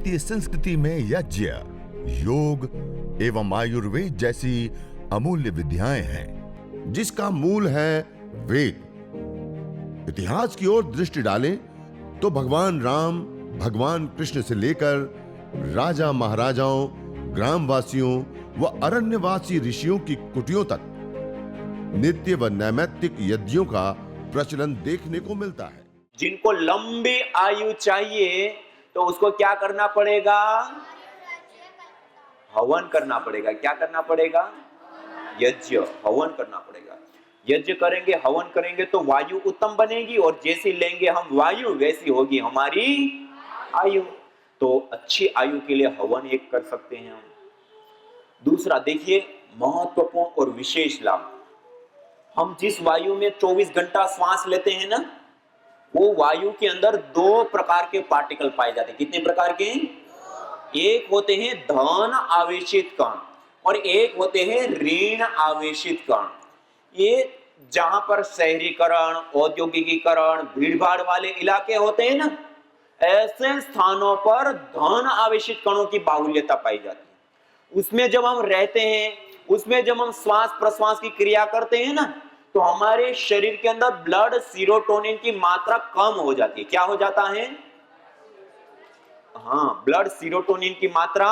भारतीय संस्कृति में यज्ञ, योग एवं आयुर्वेद जैसी अमूल्य विद्याएं हैं, जिसका मूल है वेद। इतिहास की ओर दृष्टि डालें तो भगवान राम, भगवान कृष्ण से लेकर राजा महाराजाओं, ग्रामवासियों व अरण्यवासी ऋषियों की कुटियों तक नित्य व नैमित्तिक यज्ञों का प्रचलन देखने को मिलता है। जिनको लंबी आयु चाहिए तो उसको क्या करना पड़ेगा? हवन करना पड़ेगा। क्या करना पड़ेगा? यज्ञ, हवन करना पड़ेगा। यज्ञ करेंगे, हवन करेंगे तो वायु उत्तम बनेगी, और जैसी लेंगे हम वायु वैसी होगी हमारी आयु। तो अच्छी आयु के लिए हवन एक कर सकते हैं हम। दूसरा देखिए, महत्वपूर्ण और विशेष लाभ। हम जिस वायु में 24 घंटा श्वास लेते हैं ना, वो वायु के अंदर 2 प्रकार के पार्टिकल पाए जाते हैं। कितने प्रकार के? एक होते हैं धन आवेशित कण और एक होते हैं ऋण आवेशित कण। ये जहां पर शहरीकरण, औद्योगिकीकरण, भीड़भाड़ वाले इलाके होते हैं ना, ऐसे स्थानों पर धन आवेशित कणों की बाहुल्यता पाई जाती है। उसमें जब हम रहते हैं, उसमें जब हम श्वास प्रश्वास की क्रिया करते हैं ना, तो हमारे शरीर के अंदर ब्लड सीरोटोनिन की मात्रा कम हो जाती है। क्या हो जाता है? हाँ, ब्लड सीरोटोनिन की मात्रा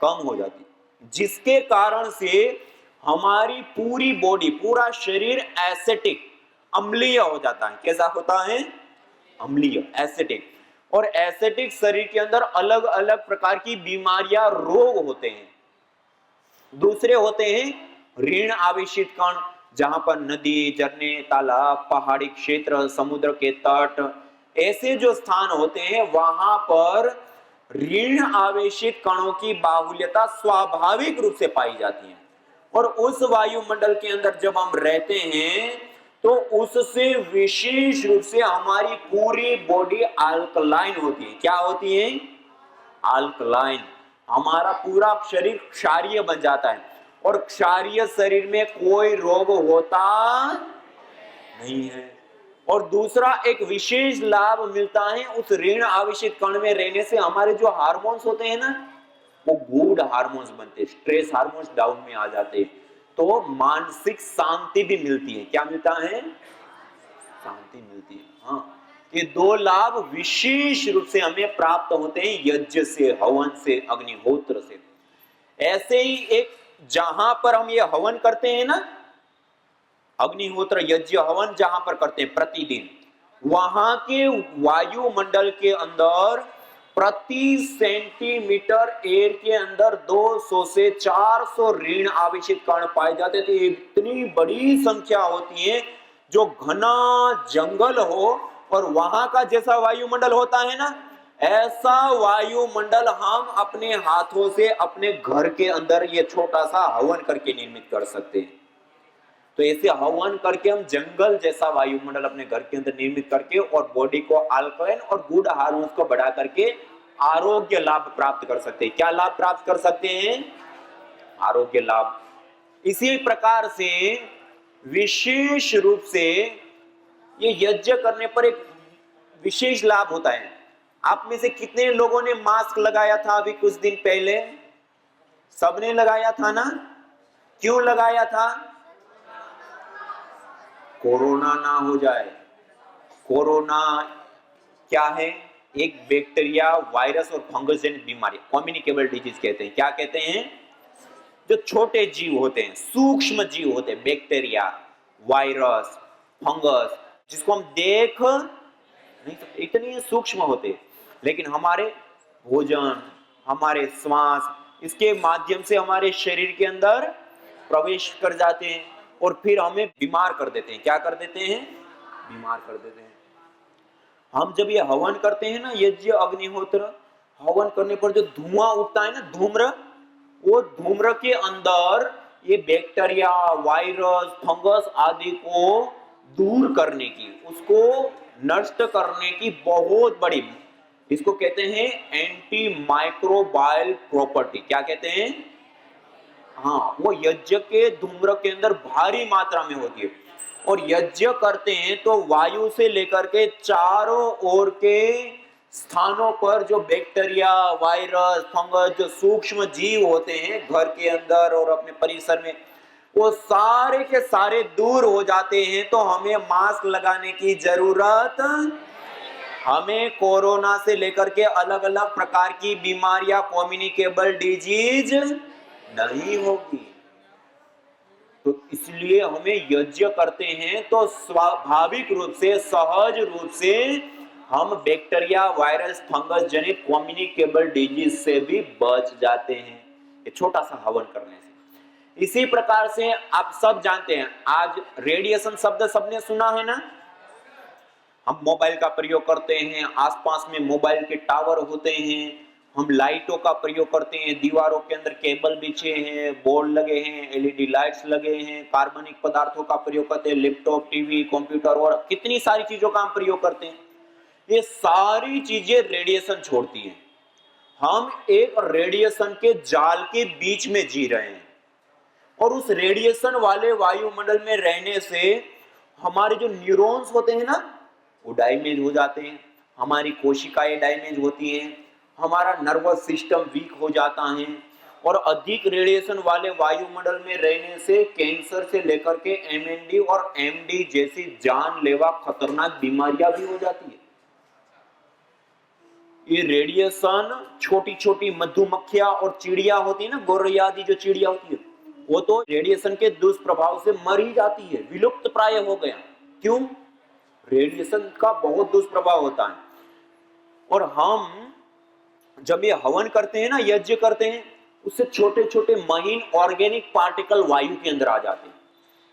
कम हो जाती है, जिसके कारण से हमारी पूरी बॉडी, पूरा शरीर एसिडिक, अम्लीय हो जाता है। कैसा होता है? अम्लीय, एसिडिक। और एसिडिक शरीर के अंदर अलग अलग प्रकार की बीमारियां, रोग होते हैं। दूसरे होते हैं ऋण आवेशित कण, जहां पर नदी, झरने, तालाब, पहाड़ी क्षेत्र, समुद्र के तट, ऐसे जो स्थान होते हैं वहां पर ऋण आवेशित कणों की बाहुल्यता स्वाभाविक रूप से पाई जाती है। और उस वायुमंडल के अंदर जब हम रहते हैं तो उससे विशेष रूप से हमारी पूरी बॉडी अल्कलाइन होती है। क्या होती है? अल्कलाइन। हमारा पूरा शरीर क्षारीय बन जाता है, और क्षारीय शरीर में कोई रोग होता नहीं है। और दूसरा एक विशेष लाभ मिलता है उस ऋण आवेशित कण में रहने से। हमारे जो हार्मोन्स होते हैं ना, वो गुड हार्मोन्स बनते, स्ट्रेस हार्मोन्स डाउन में आ जाते हैं, तो मानसिक शांति भी मिलती है। क्या मिलता है? शांति मिलती है। हाँ, ये 2 लाभ विशेष रूप से हमें प्राप्त होते हैं यज्ञ से, हवन से, अग्निहोत्र से। ऐसे ही एक जहां पर हम ये हवन करते हैं ना, अग्निहोत्र, यज्ञ, हवन जहां पर करते हैं प्रतिदिन, वहां के वायुमंडल के अंदर प्रति सेंटीमीटर एयर के अंदर 200 से 400 ऋण आवेशित कण पाए जाते थे। इतनी बड़ी संख्या होती है। जो घना जंगल हो और वहां का जैसा वायुमंडल होता है ना, ऐसा वायुमंडल हम अपने हाथों से अपने घर के अंदर ये छोटा सा हवन करके निर्मित कर सकते हैं। तो ऐसे हवन करके हम जंगल जैसा वायुमंडल अपने घर के अंदर निर्मित करके और बॉडी को अल्कलाइन और गुड हार्मोन्स को बढ़ा करके आरोग्य लाभ प्राप्त कर सकते हैं। क्या लाभ प्राप्त कर सकते हैं? आरोग्य लाभ। इसी प्रकार से विशेष रूप से ये यज्ञ करने पर एक विशेष लाभ होता है। आप में से कितने लोगों ने मास्क लगाया था अभी कुछ दिन पहले? सबने लगाया था ना? क्यों लगाया था? कोरोना ना हो जाए। कोरोना क्या है? एक बैक्टीरिया, वायरस और फंगस जनित बीमारी, कम्युनिकेबल डिजीज कहते हैं। क्या कहते हैं? जो छोटे जीव होते हैं, सूक्ष्म जीव होते हैं, बैक्टीरिया, वायरस, फंगस, जिसको हम देख नहीं सकते, इतने सूक्ष्म होते हैं, लेकिन हमारे भोजन, हमारे श्वास, इसके माध्यम से हमारे शरीर के अंदर प्रवेश कर जाते हैं और फिर हमें बीमार कर देते हैं। क्या कर देते हैं? बीमार कर देते हैं। हम जब ये हवन करते हैं ना, यज्ञ, अग्निहोत्र, हवन करने पर जो धुआं उठता है ना, धूम्र, वो धूम्र के अंदर ये बैक्टीरिया, वायरस, फंगस आदि को दूर करने की, उसको नष्ट करने की बहुत बड़ी, इसको कहते हैं एंटी माइक्रोबायल प्रॉपर्टी। क्या कहते हैं? हाँ, वो यज्ञ के धूम्र के अंदर भारी मात्रा में होती है। और यज्ञ करते हैं तो वायु से लेकर के चारों ओर के स्थानों पर जो बैक्टीरिया, वायरस, फंगस, जो सूक्ष्म जीव होते हैं घर के अंदर और अपने परिसर में, वो सारे के सारे दूर हो जाते हैं। तो हमें मास्क लगाने की जरूरत, हमें कोरोना से लेकर के अलग अलग प्रकार की बीमारियां, कम्युनिकेबल डिजीज नहीं होगी। तो इसलिए हमें यज्ञ करते हैं तो स्वाभाविक रूप से, सहज रूप से हम बैक्टीरिया, वायरस, फंगस जनित कम्युनिकेबल डिजीज से भी बच जाते हैं, ये छोटा सा हवन करने से। इसी प्रकार से आप सब जानते हैं, आज रेडिएशन शब्द सबने सुना है ना। हम मोबाइल का प्रयोग करते हैं, आसपास में मोबाइल के टावर होते हैं, हम लाइटों का प्रयोग करते हैं, दीवारों के अंदर केबल बिछे हैं, बोर्ड लगे हैं, एलईडी लाइट्स लगे हैं, कार्बनिक पदार्थों का प्रयोग करते हैं, लैपटॉप, टीवी, कंप्यूटर और कितनी सारी चीजों का हम प्रयोग करते हैं। ये सारी चीजें रेडिएशन छोड़ती हैं। हम एक रेडिएशन के जाल के बीच में जी रहे हैं और उस रेडिएशन वाले वायुमंडल में रहने से हमारे जो न्यूरॉन्स होते हैं ना, वो डैमेज हो जाते हैं, हमारी कोशिकाएं डैमेज होती हैं, हमारा नर्वस सिस्टम वीक हो जाता है और अधिक रेडिएशन वाले वायुमंडल में रहने से कैंसर से लेकर के एमएनडी और एमडी जैसी जानलेवा खतरनाक बीमारियां भी हो जाती है। ये रेडिएशन छोटी छोटी मधुमक्खियां और चिड़िया होती है ना, गौरैया आदि जो चिड़िया होती है, वो तो रेडिएशन के दुष्प्रभाव से मर ही जाती है, विलुप्त प्राय हो गया। क्यों? रेडिएशन का बहुत दुष्प्रभाव होता है। और हम जब ये हवन करते हैं ना, यज्ञ करते हैं, उससे छोटे छोटे महीन ऑर्गेनिक पार्टिकल वायु के अंदर आ जाते हैं।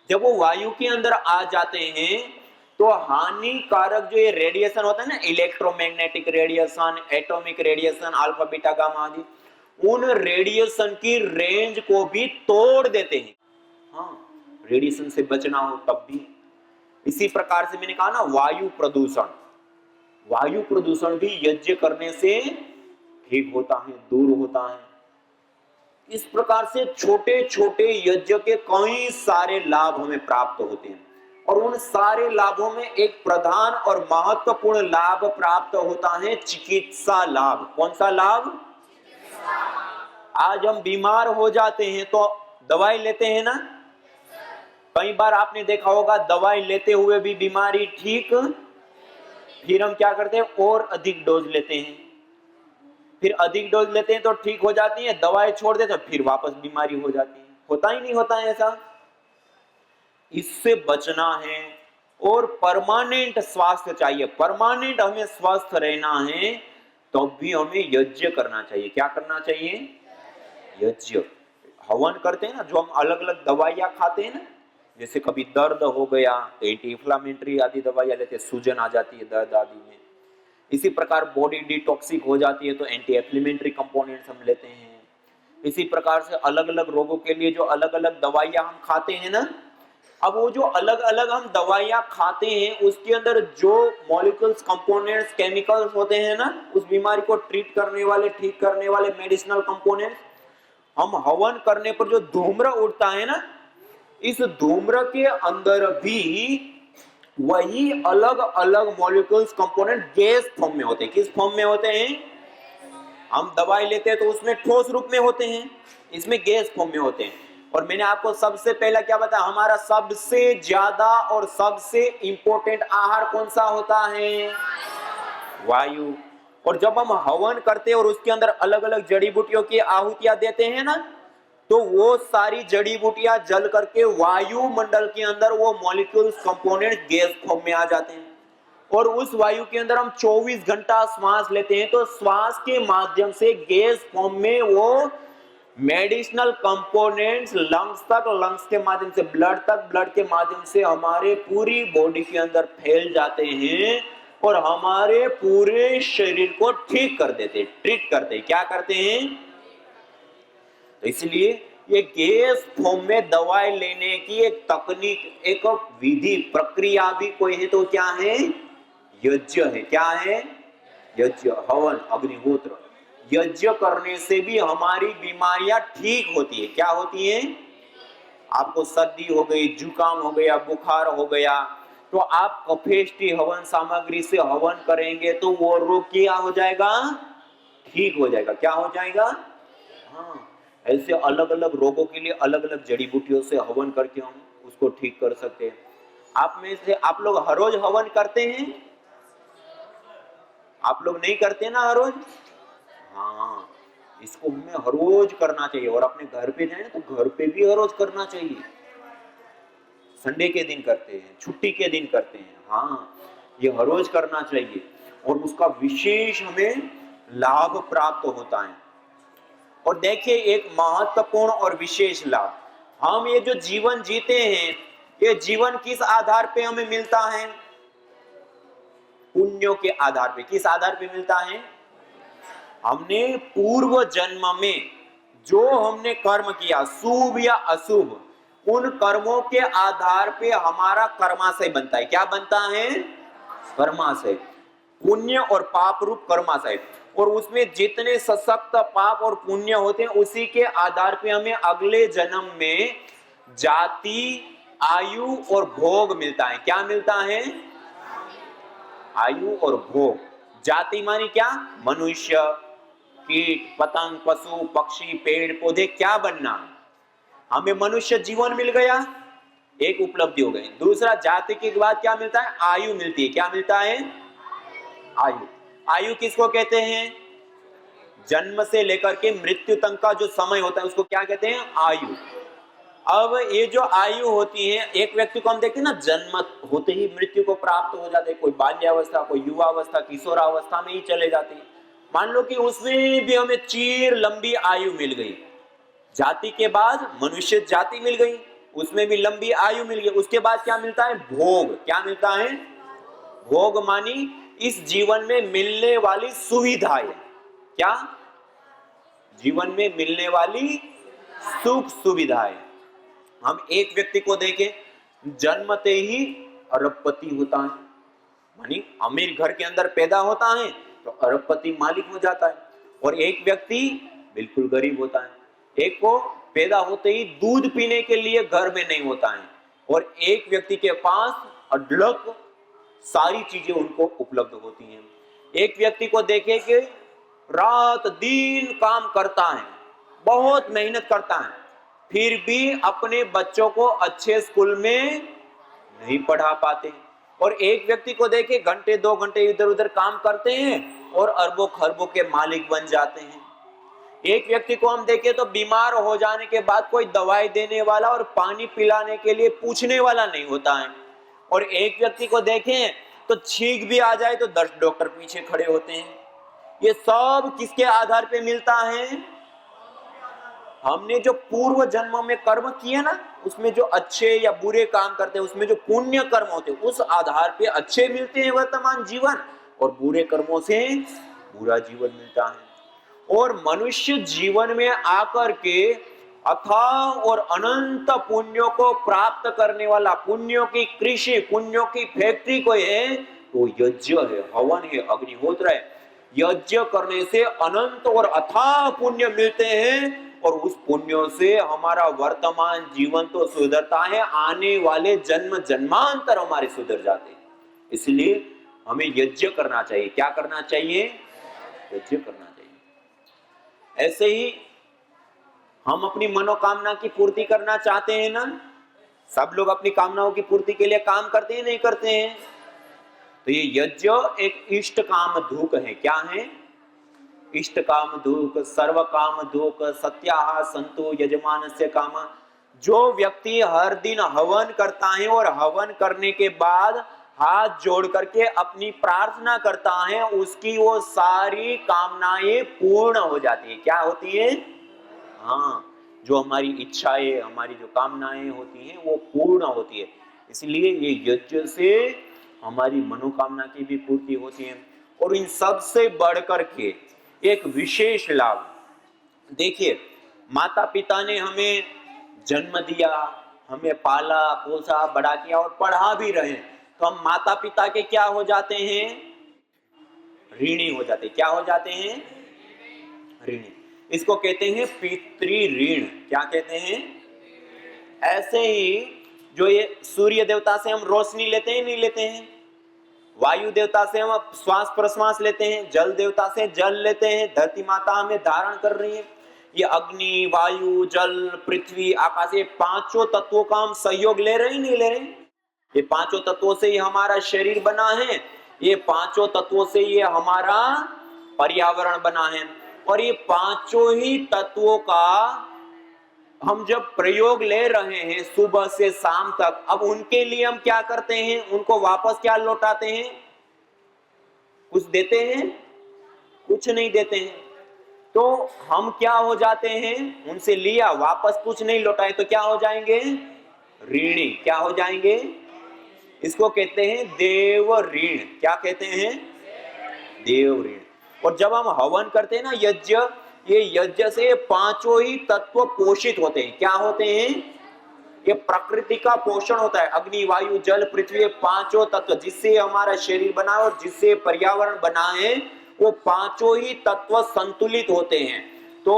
जब वो वायु के अंदर आ जाते हैं तो हानिकारक जो ये रेडिएशन होता है ना, electromagnetic radiation, atomic radiation, alpha beta gamma आदि, उन रेडिएशन की रेंज को भी तोड़ देते हैं। हाँ, रेडिएशन से बचना हो तब भी। इसी प्रकार से मैंने कहा ना, वायु प्रदूषण, वायु प्रदूषण भी यज्ञ करने से ठीक होता है, दूर होता है। इस प्रकार से छोटे छोटे यज्ञ के कई सारे लाभ हमें प्राप्त होते हैं और उन सारे लाभों में एक प्रधान और महत्वपूर्ण लाभ प्राप्त होता है चिकित्सा लाभ। कौन सा लाभ? आज हम बीमार हो जाते हैं तो दवाई लेते हैं ना। कई बार आपने देखा होगा, दवाई लेते हुए भी बीमारी ठीक, फिर हम क्या करते हैं, और अधिक डोज लेते हैं, फिर अधिक डोज लेते हैं तो ठीक हो जाती है, दवाई छोड़ देते हैं फिर वापस बीमारी हो जाती है। होता ही नहीं होता है ऐसा। इससे बचना है और परमानेंट स्वास्थ्य चाहिए, परमानेंट हमें स्वस्थ रहना है, तो भी हमें यज्ञ करना चाहिए। क्या करना चाहिए? यज्ञ। हवन करते हैं ना, जो हम अलग अलग दवाइयां खाते हैं ना, जैसे कभी दर्द हो गया तो एंटी इंफ्लेमेटरी आदि दवाइयां लेते हैं, सूजन आ जाती है दर्द आदि में। इसी प्रकार बॉडी डिटॉक्सिक हो जाती है तो एंटी इंफ्लेमेटरी कंपोनेंट्स हम लेते हैं। इसी प्रकार से अलग अलग रोगों के लिए जो अलग अलग दवाइयां हम खाते हैं ना, अब वो जो अलग अलग हम दवाइयां खाते हैं उसके अंदर जो मॉलिक्यूल्स, कंपोनेंट्स, केमिकल्स होते हैं ना, उस बीमारी को ट्रीट करने वाले, ठीक करने वाले मेडिसिनल कंपोनेंट्स, हम हवन करने पर जो धूम्र उठता है ना, इस धूम्र के अंदर भी वही अलग अलग मॉलिक्यूल्स, कंपोनेंट गैस फॉर्म में होते हैं। किस फॉर्म में होते हैं? हम दवाई लेते हैं तो उसमें ठोस रूप में होते हैं, इसमें गैस फॉर्म में होते हैं। और मैंने आपको सबसे पहला क्या बताया, हमारा सबसे ज्यादा और सबसे इंपॉर्टेंट आहार कौन सा होता है? वायु। और जब हम हवन करते हैं और उसके अंदर अलग अलग जड़ी बूटियों की आहुतियां देते हैं ना, तो वो सारी जड़ी बूटियां जल करके वायुमंडल के अंदर वो मॉलिक्यूल्स, कंपोनेंट गैस फॉर्म में आ जाते हैं। और उस वायु के अंदर हम 24 घंटा श्वास लेते हैं, तो श्वास के माध्यम से गैस फॉर्म में वो मेडिसिनल कंपोनेंट्स लंग्स तक, लंग्स के माध्यम से ब्लड तक, ब्लड के माध्यम से हमारे पूरी बॉडी के अंदर फैल जाते हैं और हमारे पूरे शरीर को ठीक कर देते, ट्रीट करते हैं। क्या करते हैं? तो इसलिए ये गैस फॉर्म में दवाई लेने की एक तकनीक, एक विधि, प्रक्रिया भी कोई है तो क्या है? यज्ञ है। क्या है? यज्ञ, हवन, अग्निहोत्र। यज्ञ करने से भी हमारी बीमारियां ठीक होती है। क्या होती है? आपको सर्दी हो गई, जुकाम हो गया, बुखार हो गया, तो आप कफेष्टि हवन सामग्री से हवन करेंगे तो वो रोग क्या हो जाएगा, ठीक हो जाएगा। क्या हो जाएगा? हाँ, ऐसे अलग अलग रोगों के लिए अलग अलग जड़ी बूटियों से हवन करके हम उसको ठीक कर सकते हैं। आप में से आप लोग हर रोज हवन करते हैं? आप लोग नहीं करते ना हर रोज? हाँ, इसको हमें हर रोज करना चाहिए। और अपने घर पे जाए तो घर पे भी हर रोज करना चाहिए। संडे के दिन करते हैं, छुट्टी के दिन करते हैं, हाँ, ये हर रोज करना चाहिए और उसका विशेष हमें लाभ प्राप्त होता है। और देखिए एक महत्वपूर्ण और विशेष लाभ, हम ये जो जीवन जीते हैं, ये जीवन किस आधार पे हमें मिलता है? पुण्यों के आधार पे। किस आधार पे मिलता है? हमने पूर्व जन्म में जो हमने कर्म किया, शुभ या अशुभ, उन कर्मों के आधार पे हमारा कर्माशय बनता है। क्या बनता है? कर्माशय। पुण्य और पाप रूप कर्माशय। और उसमें जितने सशक्त पाप और पुण्य होते हैं उसी के आधार पे हमें अगले जन्म में जाति, आयु और भोग मिलता है। क्या मिलता है? आयु और भोग। जाति मानी क्या? मनुष्य, कीट, पतंग, पशु, पक्षी, पेड़ पौधे, क्या बनना? हमें मनुष्य जीवन मिल गया, एक उपलब्धि हो गई। दूसरा, जाति के बाद क्या मिलता है? आयु मिलती है। क्या मिलता है? आयु। आयु किसको कहते हैं? जन्म से लेकर के मृत्यु तक का जो समय होता है उसको क्या कहते हैं? आयु। अब ये जो आयु होती है, एक व्यक्ति को हम देखते हैं ना, जन्म होते ही मृत्यु को प्राप्त हो जाते हैं। कोई बाल्यावस्था, कोई युवावस्था, किशोरावस्था में ही चले जाते हैं। मान लो कि उसमें भी हमें चीर लंबी आयु मिल गई। जाति के बाद मनुष्य जाति मिल गई, उसमें भी लंबी आयु मिल गई। उसके बाद क्या मिलता है? भोग। क्या मिलता है? भोग मानी इस जीवन में मिलने वाली सुविधाएं। क्या? जीवन में मिलने वाली सुख सुविधाएं। हम एक व्यक्ति को देखें, जन्मते ही अरबपति होता है, मानी अमीर घर के अंदर पैदा होता है तो अरबपति मालिक हो जाता है। और एक व्यक्ति बिल्कुल गरीब होता है, एक को पैदा होते ही दूध पीने के लिए घर में नहीं होता है, और एक व्यक्ति के पास अढळक सारी चीजें उनको उपलब्ध होती हैं। एक व्यक्ति को देखे कि रात दिन काम करता है, बहुत मेहनत करता है, फिर भी अपने बच्चों को अच्छे स्कूल में नहीं पढ़ा पाते। और एक व्यक्ति को देखे घंटे 2 घंटे इधर उधर काम करते हैं और अरबों खरबों के मालिक बन जाते हैं। एक व्यक्ति को हम देखें तो बीमार हो जाने के बाद कोई दवाई देने वाला और पानी पिलाने के लिए पूछने वाला नहीं होता है। और एक व्यक्ति को देखें तो छींक भी आ जाए तो 10 डॉक्टर पीछे खड़े होते हैं। ये सब किसके आधार पे मिलता है? हमने जो पूर्व जन्म में कर्म किए ना, उसमें जो अच्छे या बुरे काम करते हैं, उसमें जो पुण्य कर्म होते हैं, उस आधार पे अच्छे मिलते हैं वर्तमान जीवन, और बुरे कर्मों से बुरा जीवन मिलता है। और मनुष्य जीवन में आकर के अथाह और अनंत पुण्यों को प्राप्त करने वाला, पुण्यों की कृषि, पुण्यों की फैक्ट्री कोई है तो यज्ञ है, हवन है, अग्निहोत्र है। यज्ञ करने से अनंत और अथाह पुण्य मिलते हैं, और उस पुण्यों से हमारा वर्तमान जीवन तो सुधरता है, आने वाले जन्म जन्मांतर हमारे सुधर जाते हैं। इसलिए हमें यज्ञ करना चाहिए। क्या करना चाहिए? यज्ञ करना चाहिए। ऐसे ही हम अपनी मनोकामना की पूर्ति करना चाहते हैं ना, सब लोग अपनी कामनाओं की पूर्ति के लिए काम करते हैं, नहीं करते हैं? तो ये यज्ञ एक इष्ट काम धूक है। क्या है? इष्ट काम धूक, सर्व काम धूक, सत्याह संतो यजमानस्य काम। जो व्यक्ति हर दिन हवन करता है और हवन करने के बाद हाथ जोड़ करके अपनी प्रार्थना करता है, उसकी वो सारी कामनाएं पूर्ण हो जाती है। क्या होती है? हाँ, जो हमारी इच्छाएं, हमारी जो कामनाएं होती हैं वो पूर्ण होती है। इसलिए ये यज्ञ से हमारी मनोकामना की भी पूर्ति होती है। और इन सब से बढ़कर के एक विशेष लाभ, देखिए, माता पिता ने हमें जन्म दिया, हमें पाला पोसा बड़ा किया और पढ़ा भी रहे, तो हम माता पिता के क्या हो जाते हैं? ऋणी हो जाते हैं। क्या हो जाते हैं? ऋणी। इसको कहते हैं पितृ ऋण। क्या कहते हैं? ऐसे ही जो ये सूर्य देवता से हम रोशनी लेते हैं नहीं लेते हैं, वायु देवता से हम श्वास प्रश्वास लेते हैं, जल देवता से जल लेते हैं, धरती माता हमें धारण कर रही है, ये अग्नि वायु जल पृथ्वी आकाश, ये पांचों तत्वों का हम सहयोग ले रहे हैं नहीं ले रहे हैं? ये पांचों तत्वों से ही हमारा शरीर बना है, ये पांचों तत्वों से ये हमारा पर्यावरण बना है, और ये पांचों ही तत्वों का हम जब प्रयोग ले रहे हैं सुबह से शाम तक, अब उनके लिए हम क्या करते हैं, उनको वापस क्या लौटाते हैं? कुछ देते हैं? कुछ नहीं देते हैं। तो हम क्या हो जाते हैं, उनसे लिया वापस कुछ नहीं लौटाए तो क्या हो जाएंगे? ऋणी। क्या हो जाएंगे? इसको कहते हैं देव ऋण। क्या कहते हैं? देव ऋण। और जब हम हवन करते हैं ना यज्ञ, ये यज्ञ से पांचों ही तत्व पोषित होते हैं। क्या होते हैं? ये प्रकृति का पोषण होता है, अग्नि वायु जल पृथ्वी, पांचों तत्व जिससे हमारा शरीर बना है और जिससे पर्यावरण बना है, वो पांचों ही तत्व संतुलित होते हैं। तो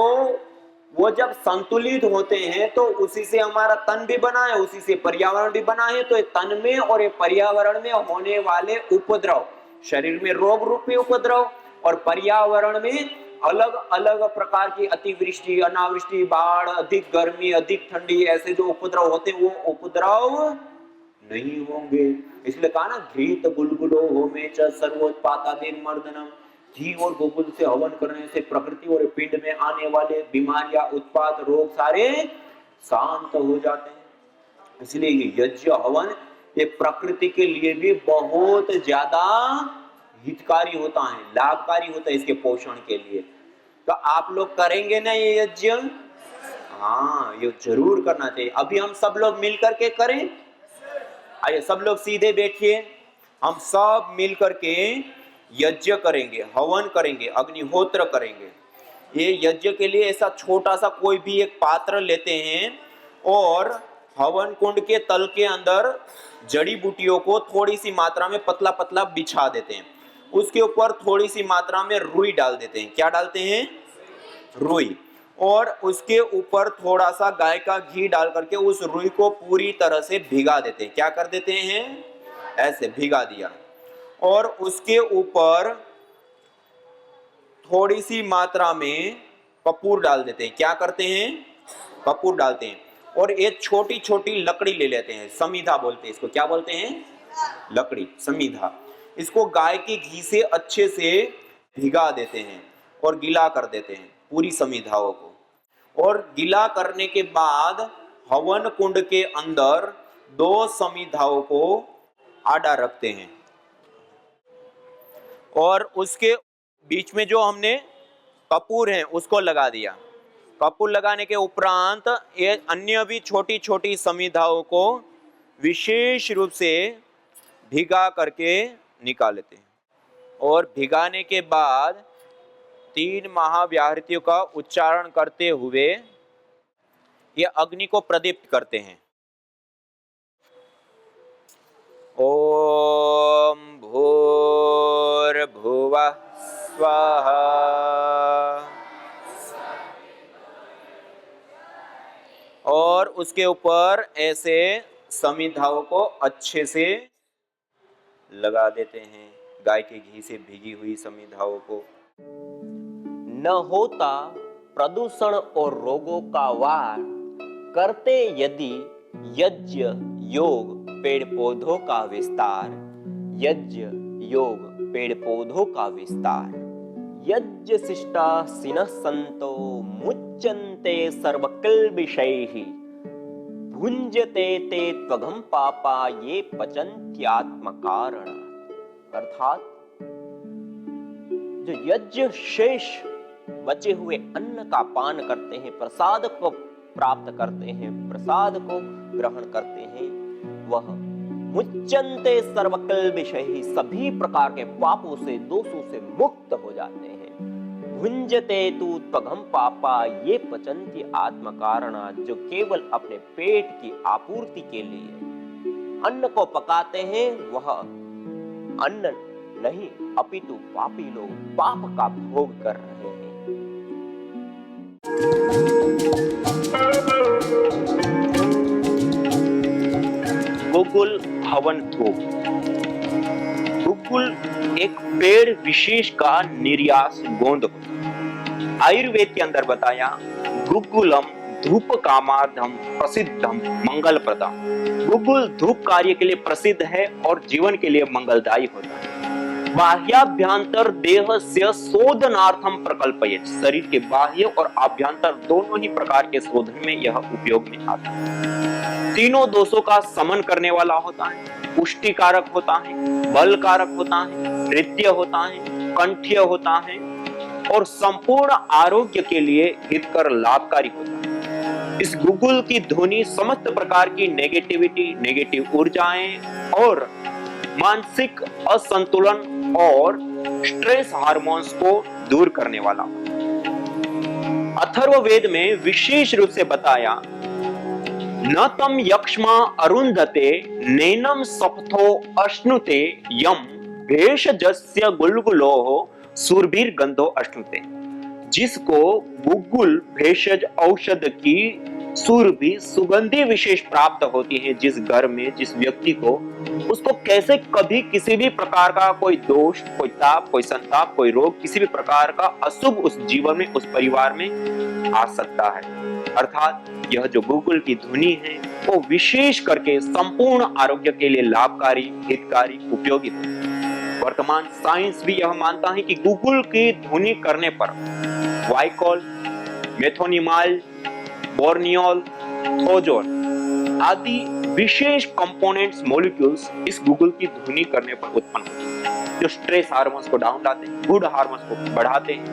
वो जब संतुलित होते हैं तो उसी से हमारा तन भी बना है, उसी से पर्यावरण भी बना है। तो ये तन में और ये पर्यावरण में होने वाले उपद्रव, शरीर में रोग रूपी उपद्रव और पर्यावरण में अलग अलग प्रकार की अतिवृष्टि अनावृष्टि बाढ़ अधिक गर्मी अधिक ठंडी ऐसे जो उपद्रव होते हैं वो उपद्रव नहीं होंगे। इसलिए कहा ना घृत गुलगुलो होमे च सर्वोत्पातादेन मर्दनम, घी और गुलगुल से हवन करने से प्रकृति और पिंड में आने वाले बीमारियां उत्पात रोग सारे शांत हो जाते हैं। इसलिए ये यज्ञ हवन ये प्रकृति के लिए भी बहुत ज्यादा हितकारी होता है, लाभकारी होता है इसके पोषण के लिए। तो आप लोग करेंगे ना ये यज्ञ? हाँ, ये जरूर करना चाहिए। अभी हम सब लोग मिल करके करें। आइए सब लोग सीधे बैठिए, हम सब मिल करके यज्ञ करेंगे, हवन करेंगे, अग्निहोत्र करेंगे। ये यज्ञ के लिए ऐसा छोटा सा कोई भी एक पात्र लेते हैं और हवन कुंड के तल के अंदर जड़ी बूटियों को थोड़ी सी मात्रा में पतला पतला बिछा देते हैं, उसके ऊपर थोड़ी सी मात्रा में रुई डाल देते हैं। क्या डालते हैं? रुई। और उसके ऊपर थोड़ा सा गाय का घी डाल करके उस रुई को पूरी तरह से भिगा देते हैं। क्या कर देते हैं? ऐसे भिगा दिया। और उसके ऊपर थोड़ी सी मात्रा में कपूर डाल देते हैं। क्या करते हैं? कपूर डालते हैं। और एक छोटी छोटी लकड़ी ले लेते हैं, समीधा बोलते हैं इसको। क्या बोलते हैं? लकड़ी, समीधा। इसको गाय के घी से अच्छे से भिगा देते हैं और गीला कर देते हैं पूरी समीधाओं को। और गीला करने के बाद हवन कुंड के अंदर 2 समीधाओं को आड़ा रखते हैं और उसके बीच में जो हमने कपूर है उसको लगा दिया। कपूर लगाने के उपरांत ये अन्य भी छोटी छोटी समीधाओं को विशेष रूप से भिगा करके निकाल लेते हैं। और भिगाने के बाद 3 महाव्याहृतियों का उच्चारण करते हुए ये अग्नि को प्रदीप्त करते हैं। ओम भूर्भुवः स्वः और उसके ऊपर ऐसे समीधाओं को अच्छे से लगा देते हैं, गाय के घी से भीगी हुई समीधाओं को। न होता प्रदूषण और रोगों का वार, करते यदि यज्ञ योग पेड़ पौधों का विस्तार, यज्ञ योग पेड़ पौधों का विस्तार। यज्ञ शिष्टा सिनः संतो मुच्यन्ते सर्वकिल्बिषैः, भुंजते ते त्वघं पापा ये पचन्त्यात्मकारण। अर्थात जो यज्ञ शेष बचे हुए अन्न का पान करते हैं, प्रसाद को प्राप्त करते हैं, प्रसाद को ग्रहण करते हैं, वह मुच्यन्ते सर्वकिल्बिषैः, सभी प्रकार के पापों से दोषों से मुक्त हो जाते हैं। भुंजते तु त्वघं पापा ये पचन्ति आत्मकारणा, जो केवल अपने पेट की आपूर्ति के लिए अन्न को पकाते हैं, वह अन्न नहीं अपितु पापी लोग पाप का भोग कर रहे हैं। गुग्गुल हवन धूप। गुग्गुल एक पेड़ विशेष का निर्यास गोंद होता। आयुर्वेद के अंदर बताया गुग्गुलम धूप कामार्थम प्रसिद्धम मंगल प्रदम। गुग्गुल धूप कार्य के लिए प्रसिद्ध है और जीवन के लिए मंगलदायी होता है। बाह्याभ्यंतर देह से शोधनार्थम प्रकल्पयेत्। शरीर के बाह्य और आभ्यंतर दोनों ही प्रकार के शोधन में यह उपयोग में आता है। तीनों दोषों का समन करने वाला होता है, पुष्टिकारक होता है, बलकारक होता है, नृत्य होता है, कंठ्य होता है और संपूर्ण आरोग्य के लिए हितकर लाभकारी होता है। इस गुग्गुल की ध्वनि समस्त प्रकार की नेगेटिविटी, नेगेटिव ऊर्जाएं और मानसिक असंतुलन और स्ट्रेस हार्मोन्स को दूर करने वाला। अथर्ववेद में विशेष रूप से बताया न तम यक्ष्मा अरुंधते नैनम सप्थो अश्नुते यम भेषजस्य गुलगुलोः सुरभिर गंधो अश्नुते। जिसको गुग्गुल भेषज औषध की सुरभि सुगंधी विशेष प्राप्त होती है, जिस घर में जिस व्यक्ति को, उसको कैसे कभी किसी भी प्रकार का कोई दोष, कोई ताप, कोई संताप, कोई रोग, किसी भी प्रकार का अशुभ उस जीवन में, उस परिवार में आ सकता है। अर्थात यह जो गुग्गुल की ध्वनि है वो विशेष करके संपूर्ण आरोग्य के लिए लाभकारी, हितकारी, उपयोगी है। वर्तमान साइंस भी यह मानता है कि गुग्गुल की ध्वनि करने पर वाइकोल, मेथोनिमाल, बोर्नियोल, थोजोल आदि विशेष कंपोनेंट्स, मॉलिक्यूल्स इस गुग्गुल की ध्वनि करने पर उत्पन्न होते हैं, जो स्ट्रेस हार्मोन्स को डाउन लाते हैं, गुड हार्मोन्स को बढ़ाते हैं।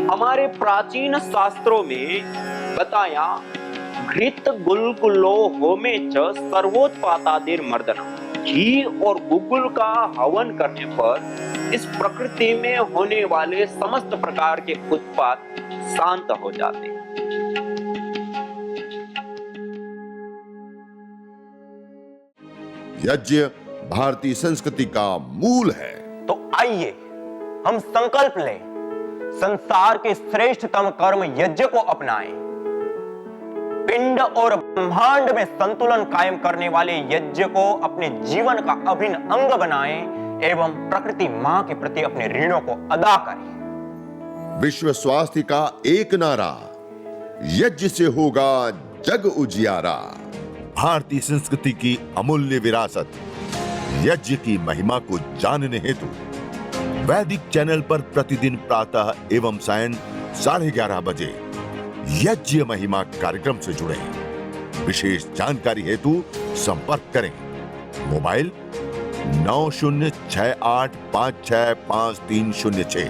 हमारे प्राचीन शास्त्रों में बताया घृत गुलगुलो होमे च सर्वोत्पातादिर मर्दना। घी और गुग्गुल का हवन करने पर इस प्रकृति में होने वाले समस्त प्रकार के उत्पात शांत हो जाते हैं। यज्ञ भारतीय संस्कृति का मूल है। तो आइए हम संकल्प लें, संसार के श्रेष्ठतम कर्म यज्ञ को अपनाएं। पिंड और ब्रह्मांड में संतुलन कायम करने वाले यज्ञ को अपने जीवन का अभिन्न अंग बनाएं एवं प्रकृति मां के प्रति अपने ऋणों को अदा करें। विश्व स्वास्थ्य का एक नारा, यज्ञ से होगा जग उजियारा। भारतीय संस्कृति की अमूल्य विरासत यज्ञ की महिमा को जानने हेतु वैदिक चैनल पर प्रतिदिन प्रातः एवं सायं 11:30 बजे यज्ञ महिमा कार्यक्रम से जुड़े। विशेष जानकारी हेतु संपर्क करें। मोबाइल 9068565306।